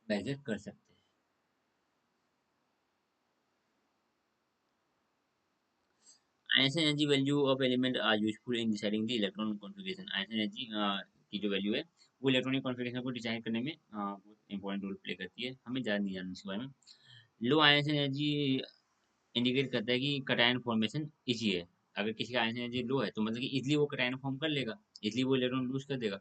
A: मेजर कर सकते हैं। Ionization energy value of element are useful in deciding the electron configuration. Ionization energy की जो वैल्यू है वो इलेक्ट्रॉनिक कॉन्फ़िगरेशन को डिजाइन करने में बहुत इंपॉर्टेंट रोल प्ले करती है। हमें ज़्यादा नहीं जानना इसके बारे में। लो आयनिक एनर्जी इंडिकेट करता है कि कटायन फॉर्मेशन इजी है। अगर किसी का आयनिक एनर्जी लो है तो मतलब कि इजीली वो कटायन फॉर्म कर लेगा, इजीली वो इलेक्ट्रॉन लूज कर देगा।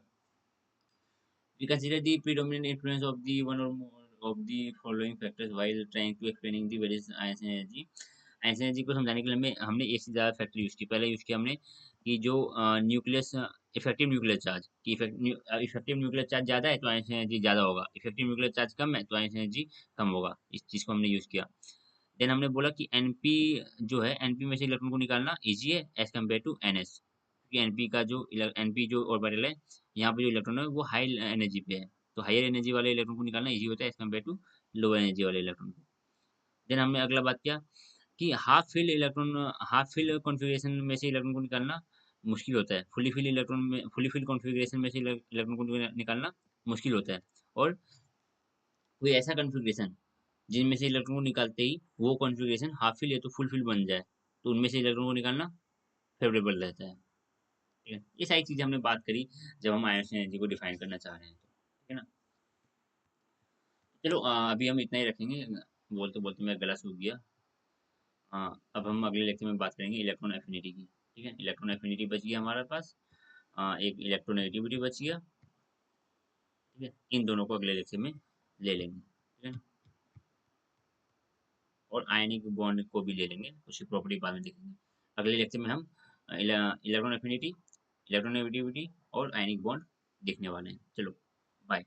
A: We consider the predominant influence of the one or more of the following factors while trying to explaining the various ions energy. Ions energy को समझाने के लिए हमने एक से ज़्यादा फैक्टर यूज़ की। पहले यूज़ किया हमने कि जो न्यूक्लियस इफेक्टिव न्यूक्लियर चार्ज की इफेक्टिव न्यूक्लियर चार्ज ज़्यादा है तो आयंस एनर्जी ज़्यादा होगा, इफेक्टिव न्यूक्लियर चार्ज कम है तो आयंस एनर्जी कम होगा। इस चीज़ को हमने यूज़ किया। देन हमने बोला कि एनपी जो है, एनपी में से इलेक्ट्रॉन को निकालना ईजी है एज कम्पेयर टू एनएस, क्योंकि एनपी का जो एनपी जो ऑर्बिटल है, यहाँ पे जो इलेक्ट्रॉन है वो हाई एनर्जी पे है, तो हायर एनर्जी वाले इलेक्ट्रॉन को निकालना ईजी होता है as compare to low energy वाले इलेक्ट्रॉन को। देन हमने अगला बात किया कि हाफ फिल कॉन्फ़िगरेशन में से इलेक्ट्रॉन को निकालना मुश्किल होता है, फुली फिल कॉन्फ़िगरेशन में से इलेक्ट्रॉन को निकालना मुश्किल होता है। और कोई ऐसा कॉन्फ़िगरेशन जिनमें से इलेक्ट्रॉन को निकालते ही वो कॉन्फ़िगरेशन हाफ फिल या तो फुल फिल बन जाए, तो उनमें से इलेक्ट्रॉन को निकालना फेवरेबल रहता है। ठीक है, ये सारी चीज़ें हमने बात करी जब हम आयनिक एनर्जी को डिफाइन करना चाह रहे हैं, तो ठीक है ना। चलो अभी हम इतना ही रखेंगे। बोलते बोलते मेरा गला सूख गया। अब हम अगले लेक्चर में बात करेंगे इलेक्ट्रॉन एफिनिटी की। ठीक है, इलेक्ट्रॉन एफिनिटी बच गया हमारे पास, एक इलेक्ट्रोनेगेटिविटी बच गया। ठीक है, इन दोनों को अगले लेक्चर में ले लेंगे। ठीक है, और आयनिक बॉन्ड को भी ले लेंगे, उसकी प्रॉपर्टी बाद में देखेंगे। अगले लेक्चर में हम इलेक्ट्रॉन एफिनिटी, इलेक्ट्रोनेगेटिविटी और आयनिक बॉन्ड देखने वाले हैं। चलो, बाय।